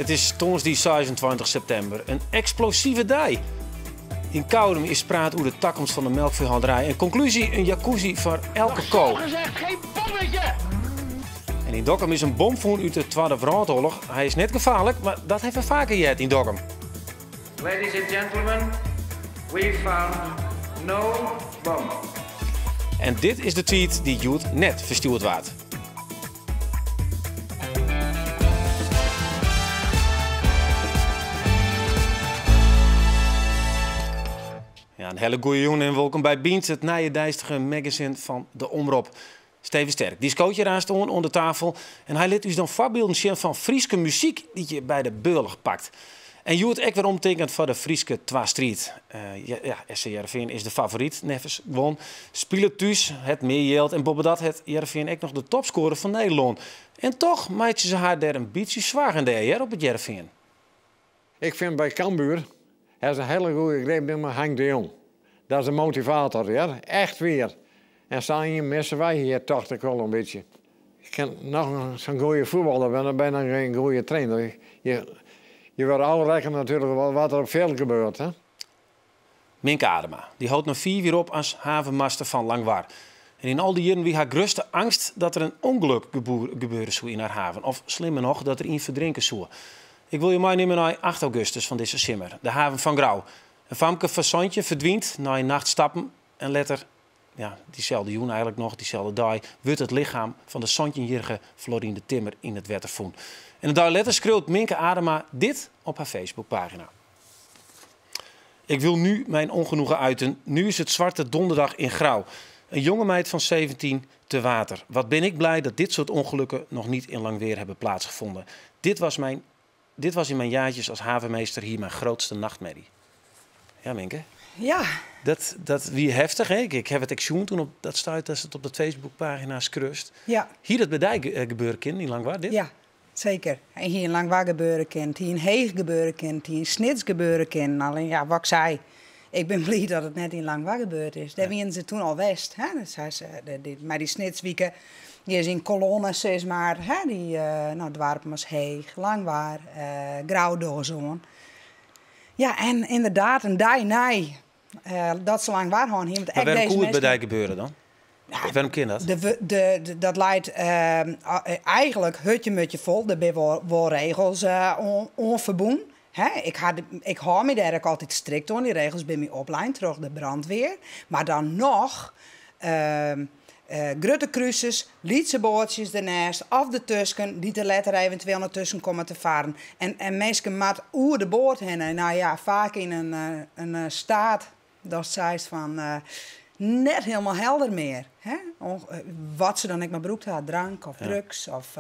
Het is donderdag 26 september, een explosieve dag. In Koudem is praat over de toekomst van de melkveehouderij. En conclusie, een jacuzzi voor elke koe. Gezegd, geen bommetje! En in Dokkum is een bom gevonden uit de Tweede Wereldoorlog. Hij is net gevaarlijk, maar dat hebben we vaker gehad in Dokkum. Ladies and gentlemen, we found no bomb. En dit is de tweet die Joet net verstuurd werd. Ja, een hele goeie jongen en welkom bij Beans, het nijendijstige magazine van de Omroep. Steven Sterk, die is coach aan staan onder tafel. En hij liet dus dan voorbeelden zien van Frieske muziek die je bij de beurlig pakt. En Joet ook weer omtekend voor de Frieske Twa-Street. SC Heerenveen is de favoriet. Nevens won. Spelen thuis, het meer geld. En boven dat het Heerenveen ook nog de topscorer van Nederland. En toch maakt ze haar daar een beetje zwaar in de op het Heerenveen. Ik vind bij Cambuur, hij is een hele goede greep met Henk de Jong. Dat is een motivator, ja? Echt weer. En staan hier missen wij hier toch wel een beetje. Ik kan nog zo'n goede voetballer, maar dan ben je geen goede trainer. Je wordt al rekenen natuurlijk wat er op veld gebeurt. Hè? Minke Adema, die houdt nog 4 weer op als havenmaster van Langwaar. En in al die jaren wie haar grootste angst dat er een ongeluk gebeuren zou in haar haven. Of slimmer nog, dat er in verdrinken zou. Ik wil je meenemen naar 8 augustus van deze simmer, de haven van Grauw. Een famke Fassantje verdwijnt na een nacht stappen en letter, ja, diezelfde joen eigenlijk nog, diezelfde dag, wordt het lichaam van de Santje-jarige Florine de Timmer in het Wettervoen. En een dag later schreeuwt Minke Adema dit op haar Facebookpagina. Ik wil nu mijn ongenoegen uiten. Nu is het zwarte donderdag in Grauw. Een jonge meid van 17 te water. Wat ben ik blij dat dit soort ongelukken nog niet in Langweer hebben plaatsgevonden. Dit was in mijn jaartjes als havenmeester hier mijn grootste nachtmerrie. Ja, Minke? Ja. Dat wie heftig, hè? Ik heb het exjoen toen op dat stuit als het op de Facebookpagina scrust. Ja. Hier dat bij die gebeuren kind in Langwaar, dit? Ja, zeker. En hier in Langwaar gebeuren kind, hier in Heeg gebeuren kind, hier in Snits gebeuren kind. Alleen ja, wat ik zei, ik ben blij dat het net in Langwaar gebeurd is. Daar waren ze toen al west. Hè? Dat zei ze, maar die Snitswieken, die is in kolonnes, zeg maar. Hè? Die, het waren was Heeg, Langwaar, Grauwdoorzoon. Ja, en inderdaad, een dag nee. Dat ze Langwaar gaan hier. Maar waarom kon het bij die gebeuren dan? Ja, waarom kan dat? Dat leidt eigenlijk hutje vol. Er zijn wel regels onverbonden. Ik hou me daar ook altijd strikt aan. Die regels bij mij opleiding, terug de brandweer. Maar dan nog grote cruises, lietse bootjes daarnaast, of de tusken, die er letter eventueel naar tussen komen te varen. En mensen mat oer de boot heen. En nou ja, vaak in een staat, dat zij van net helemaal helder meer. Hè? Wat ze dan ook maar broekt had, drank of drugs. Of,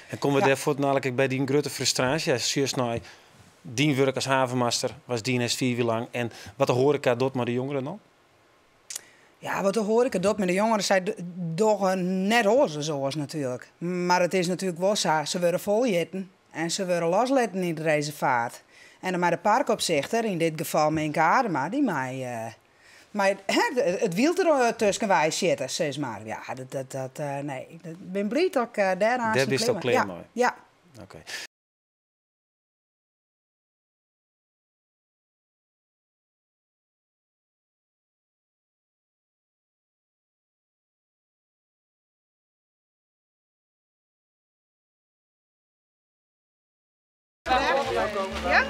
en komen we daarvoor namelijk bij die grote frustratie? Ja, zoals nou, die werk als havenmaster was die 4 jaar lang. En wat de horeca doet maar de jongeren dan? Ja, wat de horeca doet met de jongeren, zij toch net oorzaak zoals natuurlijk. Maar het is natuurlijk wel zo, ze willen voljetten en ze willen losletten in de reservaat. En dan maar de parkopzichter, in dit geval Minke Adema, die mij... maar het wiel er tussen wij zitten, zeg maar. Ja, nee, ik ben blij dat ik daar aan dat is ook klein mooi. Ja. Oké. Ja?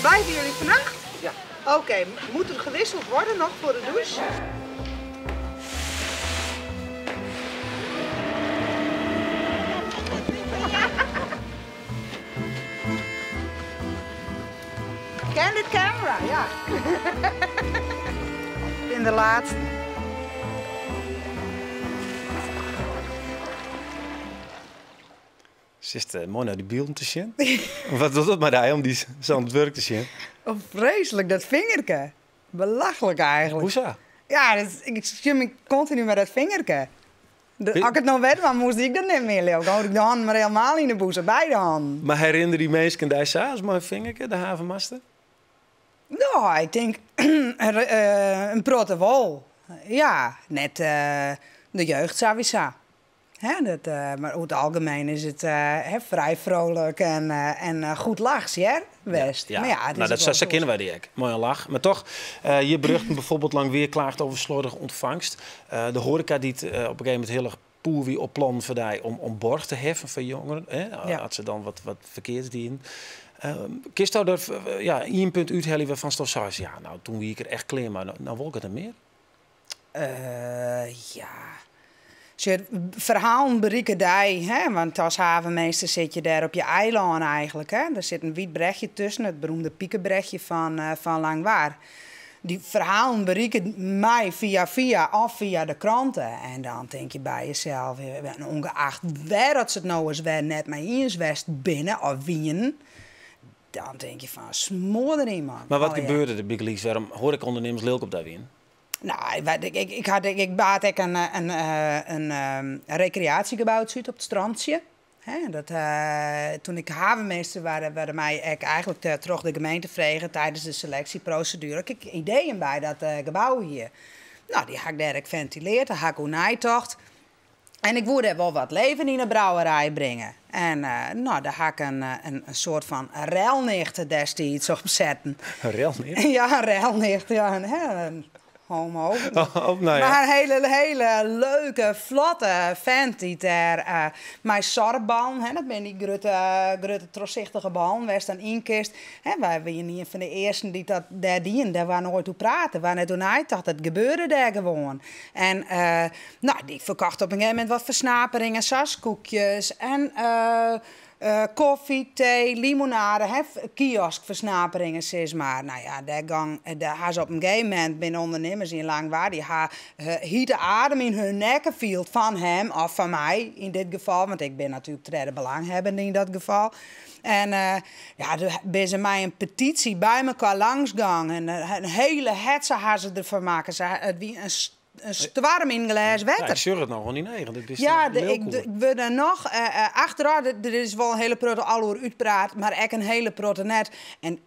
Blijven jullie vannacht? Ja. Oké, moet er gewisseld worden nog voor de douche? Candid camera, ja. In de laatste. Is het mooi naar die beelden te zien? Wat doet dat maar daar om die zo aan het werk te zien? Oh, vreselijk, dat vingerke. Belachelijk eigenlijk. Hoezo? Ja, ik zie me continu met dat vingerke. Als ik het nou weet, dan moest ik dat niet meer. Dan houd ik de hand maar helemaal in de boezem, beide handen. Maar herinner die mensen die sa's mijn vingerke, de havenmaster? Nou, ik denk een protocol. Ja, net de jeugd, sowieso. Maar over het algemeen is het vrij vrolijk en goed lachs, ja? West. Ja. Maar ja, het is Nou, dat kennen wij die ook. Mooi lach. Maar toch, je beruchten bijvoorbeeld lang weer klaagt over slordige ontvangst. De horeca die het op een gegeven moment heel erg poer wie op plan voor om borg te heffen voor jongeren. Als ze dan wat verkeerd dienen. Kist er één punt uithellen waarvan je zegt, ja, nou toen wie ik er echt klein, maar nou wil ik het er meer? Ja. Verhalen berieken die, hè? Want als havenmeester zit je daar op je eiland eigenlijk. Hè? Er zit een wit brechtje tussen, het beroemde piekenbrechtje van Langwaar. Die verhalen berieken mij via of via de kranten. En dan denk je bij jezelf, ongeacht waar dat ze het nou eens weer net maar eens west binnen of wien. Dan denk je van, smoor er iemand. Maar wat gebeurde er, Big Leagues? Waarom hoor ik ondernemers leuk op dat wien? Nou, ik baat een recreatiegebouw uit op het strandje. Toen ik havenmeester werd mij eigenlijk terug de gemeente vregen tijdens de selectieprocedure. Ik heb ideeën bij dat gebouw hier. Nou, die had ik daar geventileerd, daar had ik tocht. En ik wilde wel wat leven in de brouwerij brengen. En daar had ik een soort van ruilnicht destijds op zetten. Een ruilnicht? Ja, een ruilnicht. Ja, een homo. Nou ja. Maar een hele leuke, vlotte vent die daar mijn sarban, dat ben die grote troszichtige bal, waar dan inkist. Wij waren niet van de eerste die dat daar dienen, daar waren nooit toe praten. Waar net toen hij dacht, dat gebeurde daar gewoon. En die verkocht op een gegeven moment wat versnaperingen, saskoekjes en koffie, thee, limonade, kioskversnaperingen, zeg maar. Nou ja, daar gaan ze op een gegeven moment binnen ondernemers in Langwaar, die hitte adem in hun nekken viel van hem of van mij in dit geval, want ik ben natuurlijk derde belanghebbende in dat geval. En er ben ze mij een petitie bij elkaar langsgang en een hele hetze hadden ze ervan maken. Wie een storm in glas water. Ja, ik zeg het nog wel niet eigen. Ik wil er nog achteraf. Er is wel een hele protte aloer uitpraat, maar ook een hele protte net. En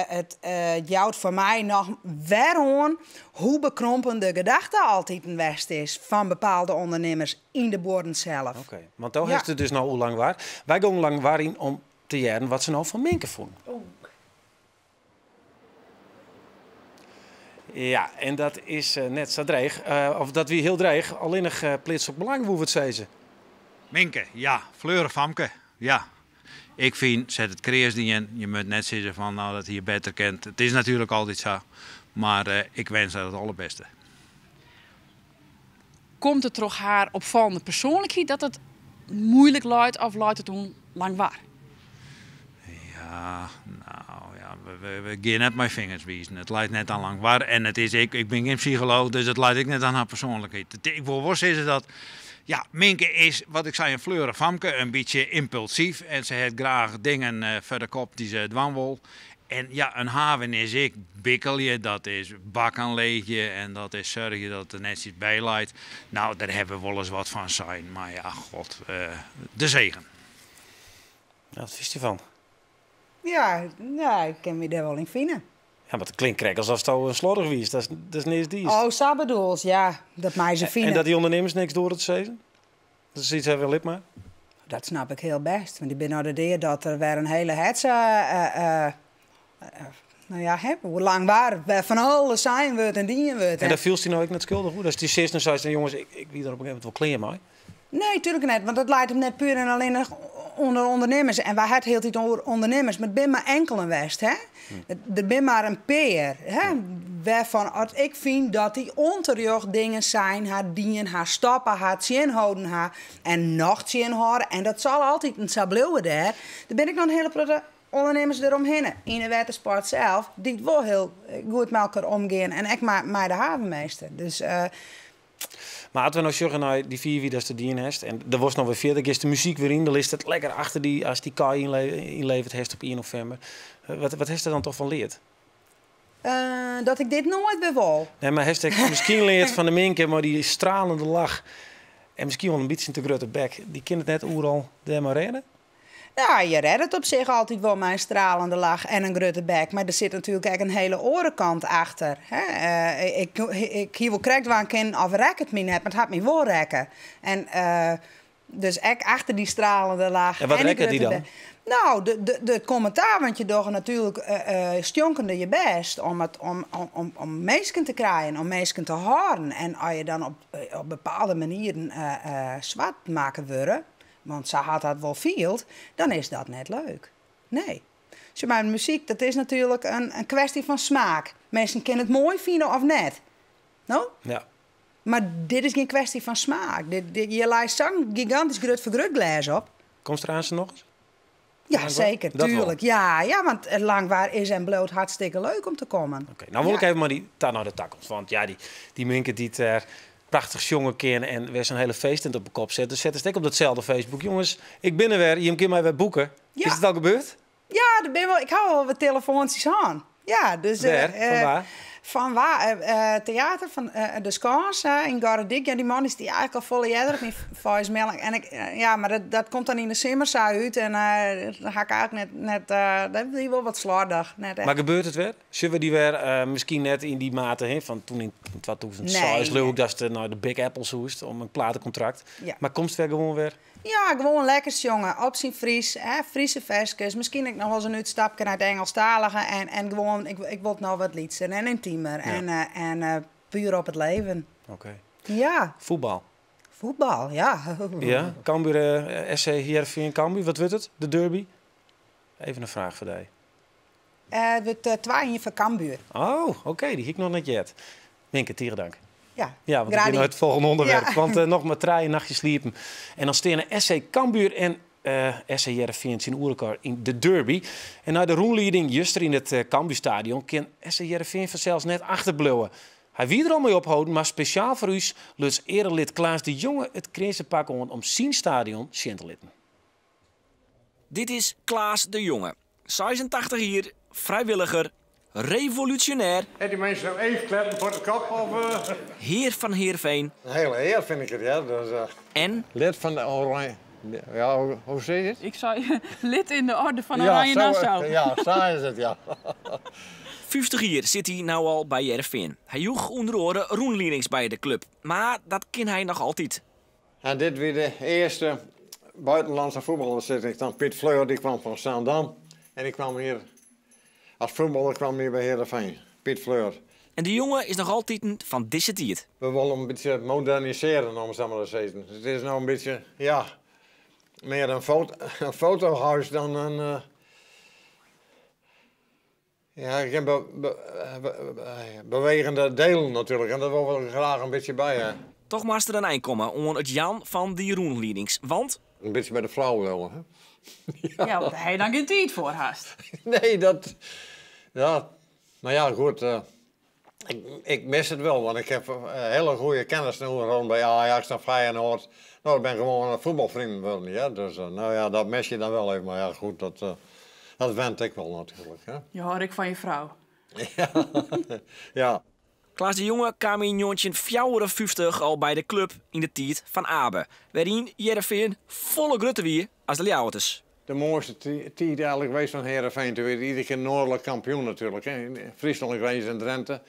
het jouwt voor mij nog waarom hoe bekrompen de gedachte altijd een west is van bepaalde ondernemers in de borden zelf. Oké, want toch heeft het dus nou hoe lang waar. Wij gaan lang waar in om te jaren wat ze nou van Minke vonden. Ja, en dat is net zo dreig. Of dat wie heel dreig. Alleen nog plits op belang hoe we het zeggen. Minke, ja. Fleurig famke, ja. Ik vind, zet het creërs die in. Je moet net zeggen van nou dat hij je beter kent. Het is natuurlijk altijd zo. Maar ik wens haar het allerbeste. Komt het toch haar opvallende persoonlijkheid dat het moeilijk luidt of luidt het toen Langwaar? Ja, nou ja, we gaan net mijn vingers wijzen. Het lijkt net aan Langwaar. En het is, ik ben geen psycholoog, dus het lijkt ik net aan haar persoonlijkheid. Ik wil wel zeggen dat, ja, Minke is, wat ik zei, een fleurig famke, een beetje impulsief. En ze heeft graag dingen voor de kop die ze dwang wil. En ja, een haven is ik bikkelje, dat is bakken leegje en dat is zorgen dat het er netjes bij leidt. Nou, daar hebben we wel eens wat van zijn. Maar ja, god, de zegen. Ja, wat vies je van? Ja, ik kan me daar wel in vinden. Ja, maar het klinkt alsof het een slordig wie is. Dat is niet eens die. Oh, zo bedoels, ja. Dat mij ze vinden. En dat die ondernemers niks door het zeggen? Dat is iets hebben lid maar. Dat snap ik heel best. Want ik ben nou de deer dat er weer een hele hetze... hoe lang waar van alles zijn we en dienen we. En daar viel hij nou ook net schuldig hoe? Dat is die 16 zei, jongens, ik wie er op een gegeven moment wel klein mee. Nee, natuurlijk niet. Want dat leidt hem net puur en alleen nog onder ondernemers. En wij hebben het heel tijd over ondernemers. Maar het ben maar enkel een west, hè. Er ben maar een peer, hè. Waarvan als ik vind dat die onterjocht dingen zijn. Haar dienen, haar stappen, haar tjen houden, haar. En nog tjen houden. En dat zal altijd een sableeuwen daar. Dan ben ik nog een hele grote ondernemers eromheen. In de watersport zelf. Die wel heel goed met elkaar omgaan. En ik maar de havenmeester. Dus... Maar als we nou zeggen naar die 4 wie dat de dien heeft en er was nog weer verder, is de muziek weer in, dan ligt het lekker achter die als die Kai inlevert heeft op 1 november. Wat heeft er dan toch van leerd? Dat ik dit nooit weer wil. Nee, maar heeft hij misschien leerd van de Minke, maar die stralende lach en misschien wel een beetje te grote bek, die kind het net overal daar maar redden? Ja, je redt het op zich altijd wel met een stralende lach en een grote bek. Maar er zit natuurlijk ook een hele orenkant achter. Hè? Ik hier wel krijgt waar een kind of rek het me net, maar het gaat me wel rekken. En Dus echt achter die stralende laag. En wat rekken die dan? Nou, de commentaar, want je doet natuurlijk stjonkende je best om mensen te krijgen, om mensen te horen. En als je dan op bepaalde manieren zwart maken worden, want zo had dat wel veel, dan is dat net leuk. Nee. Dus maar muziek, dat is natuurlijk een kwestie van smaak. Mensen kunnen het mooi vinden of net. No? Ja. Maar dit is geen kwestie van smaak. Je lijst zo'n gigantisch groot vergrootglas op. Komt eraan ze nog eens? Ja, zeker, Dat tuurlijk. Ja, want het langwaar is en bloot hartstikke leuk om te komen. Oké, nou wil ik even maar die naar de takkels. Want ja, die minken die er prachtig jongen kennen en weer zo'n hele feesttent op de kop zetten. Dus zetten ze ook op datzelfde Facebook. Jongens, ik ben er weer. Je kunt mij weer boeken. Ja. Is het al gebeurd? Ja, ik hou wel wat telefoontjes aan. Ja, dus... Van waar? Van waar? Theater van de Skans in Garredik. Ja, die man is die eigenlijk al volle jaren op mijn voicemail. En maar dat komt dan in de simmer uit. En dan ga ik eigenlijk net dat is wel wat slordig. Maar gebeurt het weer? Zullen we die weer misschien net in die mate van toen in 2006 leuk dat ze naar de Big Apple zoest om een platencontract. Ja. Maar komt het weer gewoon weer? Ja, gewoon lekker jongen. Op zijn Fries, Friese versjes. Misschien ik nog wel eens een uitstapje naar het Engelstalige. En gewoon, ik wil nou wat liedsen en intiemer. Ja. En puur op het leven. Oké. Ja. Voetbal, ja. Ja, Cambuur, SC Heerenveen Cambuur. Wat wordt het? De derby? Even een vraag voor jou. Het wordt 2 van Cambuur. Oh, oké. Die ik nog net jet. Minke, tieren dank. Ja, want ik ben het volgende onderwerp. Ja. Want nog maar 3 nachtjes sliepen. En dan stenen SC Cambuur en SC Heerenveen in Oerkar in de derby. En na de roenleiding juster in het Cambuurstadion kan SC Heerenveen vanzelfs net achterblijven. Hij wie er al mee ophouden, maar speciaal voor u luts erelid Klaas de Jonge het krinsenpak om zijn stadion zien te litten. Dit is Klaas de Jonge. 86 hier, vrijwilliger, revolutionair. En die mensen nou even kleppen voor de kop of... Heer van Heerenveen. Een hele eer vind ik het, ja. Dus, En? Lid van de Oranje... Ja, hoe zeg je het? Ik zei lid in de orde van Oranje Nassau. Ja, zo is het, ja. 50 jaar zit hij nou al bij Heerenveen. Hij joeg onder oren roenleidings bij de club. Maar dat kan hij nog altijd. En dit weer de eerste buitenlandse voetballer zit ik dan. Piet Fleur, die kwam van Zaandam. En ik kwam hier, als voetballer kwam hier bij Heerenveen. Piet Fleur. En de jongen is nog altijd van deze tijd. We willen een beetje moderniseren, om het zo maar te zeggen. Het is nou een beetje, ja, meer een fotohuis dan een... Ja, ik heb bewegende delen natuurlijk. En daar willen we graag een beetje bij. Hè. Toch maar er een eind komen onder het Jan van die roenleidings. Want... Een beetje bij de flauw willen, hè? Ja, want hij dan geen tijd voor haast. Nee, dat... Ja, nou ja, goed. Ik mis het wel, want ik heb hele goede kennis nu rond bij Ajax en Feyenoord. Nou, ik ben gewoon een voetbalvriend wel, ja. Dus nou ja, dat mis je dan wel even. Maar ja, goed, dat wend ik wel natuurlijk. Hè? Je hoor ik van je vrouw. Ja. Ja. Klaas de Jonge kwam in 1954 al bij de club in de tijd van Abe. Waarin Heerenveen volle grutte wie als de Ljouwerters. De mooiste tijd eigenlijk geweest van Heerenveen. Toen werd iedere keer noordelijk kampioen natuurlijk. Hè. In Friesland geweest en Drenthe.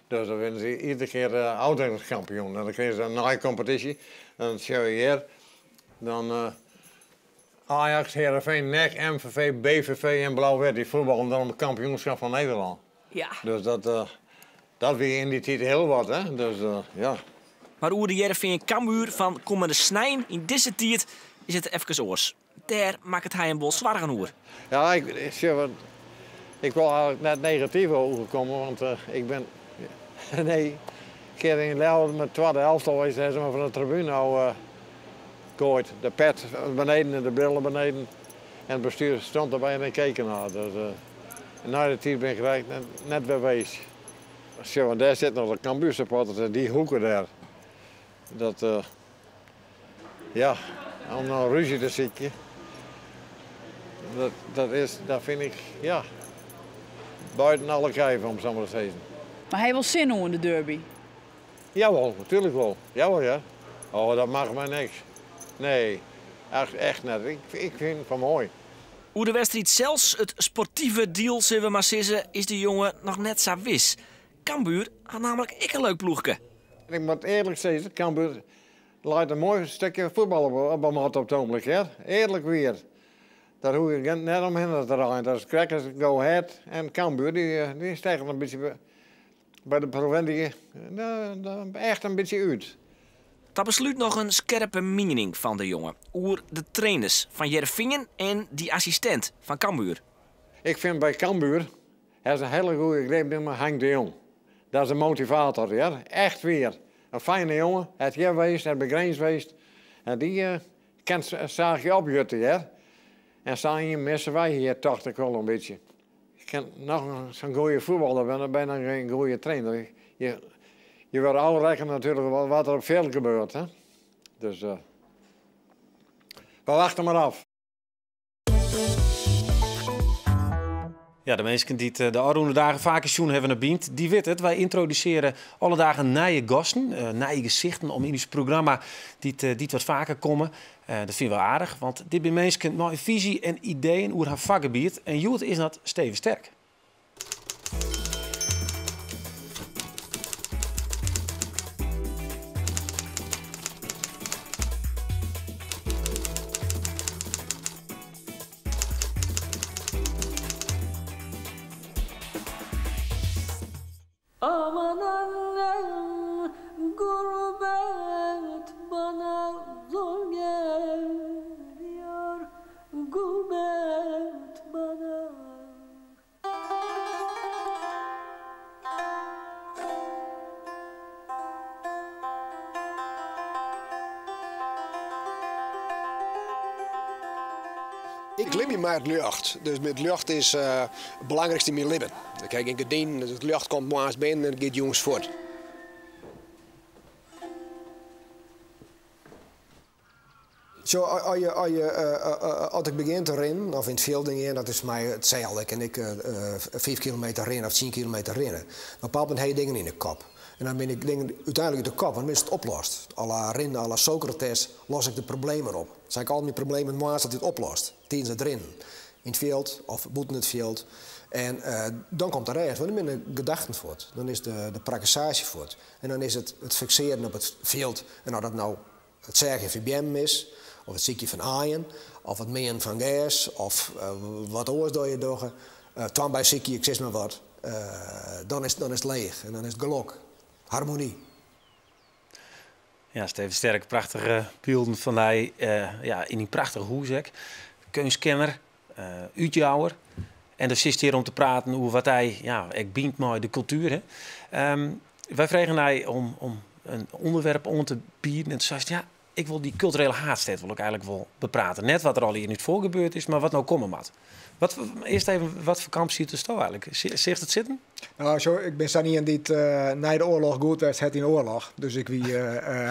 Dus dan werden ze iedere keer oud-kampioen. En dan kregen ze een nieuwe competitie. Dan zie je hier. Dan Ajax, Heerenveen, NEC, MVV, BVV en Blauw-Wit. Die voetballen dan om het kampioenschap van Nederland. Ja. Dus dat weer in die tijd heel wat, hè. Dus ja. Maar hoe de Heerenveen Cambuur van komende snijn in deze tijd is het even oors. Daar maakt het hij een bol zwaar genoeg. Ja, ik wil eigenlijk net negatief overkomen, want ik ben... Nee, een keer in Leeuwarden met tweede elftal was ze maar van de tribune nou gooit. De pet beneden en de brillen beneden. En het bestuur stond erbij en ik keek ernaar. Dus, na de tijd ben ik gelijk net weer wees. Zo, daar zit nog de Cambuur-supporters, die hoeken daar. Dat, ja, om nou ruzie te zitten. Dat vind ik, ja, buiten alle kijf, om zo maar te zeggen. Maar hij wil zin in de derby. Jawel, natuurlijk wel. Jawel, ja. Oh, dat mag mij niks. Nee, echt net. Ik vind het van mooi. Hoe de wedstrijd zelfs het sportieve deal, zullen we maar zeggen, is de jongen nog net zo wis. Cambuur had namelijk ik een leuk ploegje. Ik moet eerlijk zeggen, Cambuur Laat een mooi stukje voetbal op een mat op het ogenblik, hè. Eerlijk weer. Daar hoef je net omheen te rijden. Dat is Crackers, Go Ahead en Cambuur. Die stijgen een beetje bij de provincie echt een beetje uit. Dat besluit nog een scherpe mening van de jongen. Oer de trainers van Heerenveen en die assistent van Cambuur. Ik vind bij Cambuur, hij is een hele goede greepnemer, Henk de Jong. Dat is een motivator, ja. Echt weer. Een fijne jongen. Hij is hier geweest, hij is bij Grijns geweest. En die kan zaagje opjutten, ja. En samen missen wij hier toch wel een beetje. Je kan nog zo'n goede voetballer zijn, dan ben je een goede trainer. Je wil al rekenen natuurlijk wat er op veld gebeurt. Hè? Dus we wachten maar af. Ja, de mensen die de Arroende dagen vaker schoen hebben naar Bient, die weten het. Wij introduceren alle dagen nieuwe gasten, nieuwe gezichten om in ons programma die wat vaker komen. Dat vinden we aardig, want dit zijn mensen met een visie en ideeën over haar vakgebied. En Joet is dat Steven Sterk. Aman Allah'ım gurbet bana zor geliyor, gurbet bana. Ik leef niet met lucht. Dus met lucht is het belangrijkste in mijn leven. Kijk, ik gedien, het lucht komt maar eens binnen en het gaat jongens voort. Zo, als ik begin te rennen, of in het veld dingen, dat is mij hetzelfde. En ik 5 kilometer rennen of 10 kilometer rennen. Dan pap heb je dingen in de kop. En dan ben ik dingen uiteindelijk de kop, want dan is het oplost. Alla rennen, alla Socrates, los ik de problemen op. Dan zijn ik al mijn problemen maar dat dit oplost. Tijdens het rennen. In het veld of buiten het veld. En dan komt de rest, want dan ben je gedachten voort. Dan is de praktisage voort. En dan is het fixeren op het veld. En of dat nou het zeggen van BM is, of het ziekje van aaien, of het meen van gas, of wat oors door je dogen. Twan bij ziekje, ik zeg maar wat. Dan is het leeg en dan is het geluk. Harmonie. Ja, Steven Sterk, prachtige beelden van hij in die prachtige hoezek. Kunstkenner, uitjouwer. En dan zit hier om te praten over wat hij, ik biedt mooi de cultuur. Hè. Wij vregen hij om een onderwerp om te bieden. En toen zei hij, ik wil die culturele haatstijd wil ik eigenlijk wel bepraten. Net wat er al hier niet voor gebeurd is, maar wat nou komen moet. Eerst even, wat voor kamp ziet het zo eigenlijk? Zegt het zitten? Nou, zo, ik ben niet in dit na de oorlog goed was, het in oorlog. Dus ik was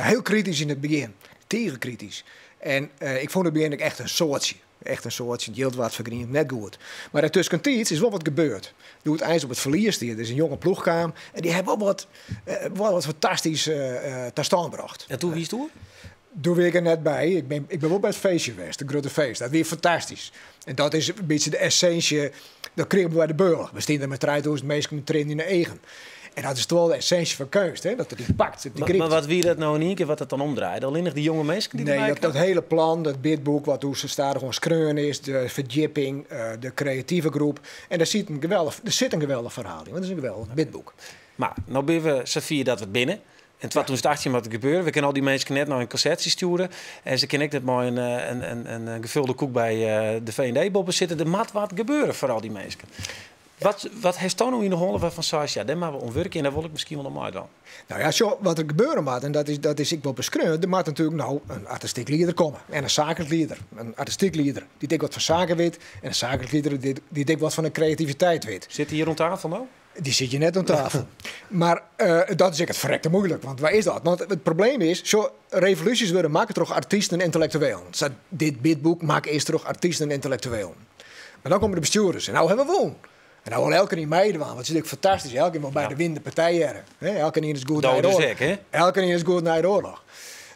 heel kritisch in het begin. Tegenkritisch. En ik vond het begin echt een soortje. Echt een soortje, het wat vergreend, net goed. Maar ertussen is wel wat gebeurd. Doe het ijs op het verlies, er is een jonge ploeg kwam. En die hebben wel wat fantastisch ter stand gebracht. En toen wie is het? Toen ben ik er net bij. Ik ben wel bij het feestje geweest, het grote feest. Dat weer fantastisch. En dat is een beetje de essentie. Dat kregen we bij de burger. We staan er met 3000 mensen met trainen in de eigen. En dat is toch wel de essentie van kunst, hè? Dat het die pakt. Maar wat wie dat nou in één keer wat het dan omdraait? Alleen nog die jonge mensen die nee, dat hele plan, dat bidboek, wat hoe ze staan gewoon skreun is, de verdieping, de creatieve groep. En daar zit een geweldig verhaal in. Want dat is een geweldig bidboek. Maar nou ben we Safia dat wat binnen. En toen was het wat er gebeurde. We kunnen al die mensen net naar een concert sturen. En ze kennen ik net maar een gevulde koek bij de V&D-boppen zitten. Er moet wat gebeuren voor al die mensen. Wat heeft Tono nou in de holen waarvan zei ja, dat maar we omwerken en daar wil ik misschien wel nog maar dan. Nou ja, zo, wat er gebeuren moet, en dat is ik wel beschreven, er moet natuurlijk nou een artistiek leider komen. En een zakelijk leider. Een artistiek leider die dik wat van zaken weet. En een zakelijk leider die dik wat van een creativiteit weet. Zit hij hier rond tafel nou? Die zit je net aan tafel. Maar dat is echt het verrekte moeilijk. Want waar is dat? Want het probleem is, zo revoluties willen maken toch artiesten en intellectuelen. Dit bidboek maakt eerst toch artiesten en intellectuelen. Maar dan komen de bestuurders. En nou hebben we woon. En nou wil elke keer meiden aan. Want het is natuurlijk fantastisch. Elke keer bij de winnende partijen. Elke keer is goed naar de oorlog. Elke keer is goed naar de oorlog.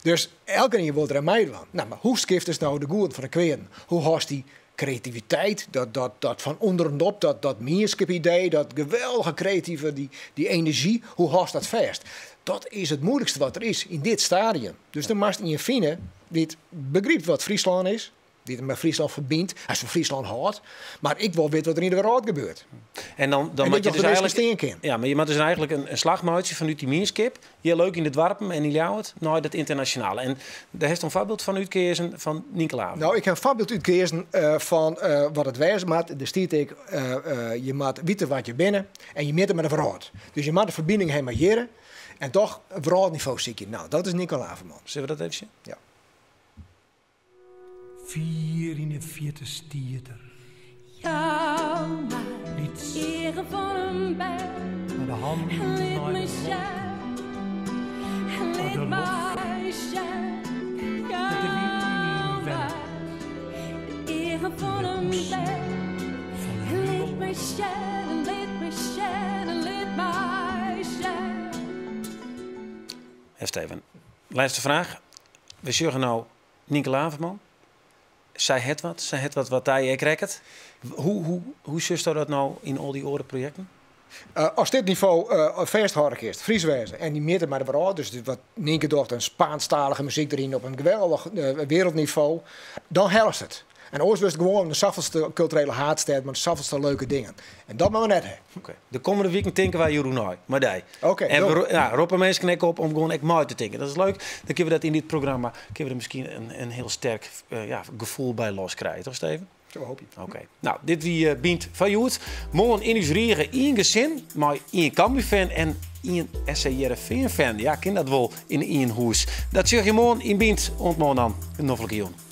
Dus elke keer wil er een meiden aan. Nou, maar hoe skift is nou de goed van de kweden? Hoe hoort die creativiteit, dat van onderop, dat meerskip-idee, dat geweldige creatieve, die energie, hoe haast dat vast? Dat is het moeilijkste wat er is in dit stadium. Dus dan moest je vinden die begrijpt wat Friesland is, die het met Friesland verbindt, als van Friesland houdt. Maar ik wil weten wat er in de wereld gebeurt. En dan en moet je dus eigenlijk... Ja, maar je moet dus eigenlijk een slagmaatje vanuit die meerskip. Heel leuk in de dwarpen en in Ljouwert, naar dat internationale. En daar heeft een voorbeeld van uitkezen van Nienke Laver. Nou, ik heb een voorbeeld uitkezen van wat het wijze maakt. Er staat ik, je moet weten wat je bent en je meet het met een verhoud. Dus je moet de verbinding helemaal jaren en toch een verhoudniveau zie je. Nou, dat is Nienke Laverman. Zullen we dat even zien? Ja. 44 stierter. Jou maar ere van een berg. Met de hand En liet naar me de shine. En de liet lof. mij shine. Jou maar ere van een berg. En liet me shine. En liet me shine. En liet mij shine. Ja, Steven. Laatste vraag. We zeggen nou Nienke Laverman. Zij het wat hij krijgt. Hoe zust dat nou in al die andere projecten? Als dit niveau vasthouden is, Fries wezen, en die meter maar de verhaal, dus wat Nienke docht, een Spaanstalige muziek erin op een geweldig wereldniveau, dan helpt het. En ooit was het gewoon de saffelste culturele haatstad, maar de saffelste leuke dingen. En dat moeten we net hebben. Okay. De komende weekend denken wij Jeroen Nooy, maar die. Okay, en we roepen mensen knikken op om gewoon echt mooi te denken. Dat is leuk. Dan kunnen we dat in dit programma, kunnen we er misschien een heel sterk gevoel bij loskrijgen, toch Steven? Zo hoop je. Oké. Nou, dit wie bient van Joet. Morgen in uw riegen één gezin, maar één Cambuur-fan en één SC Heerenveen-fan. Ja, ken dat wel in één hoes. Dat zeg je morgen in bient. Ontmoet dan. Een noffelijke jongen.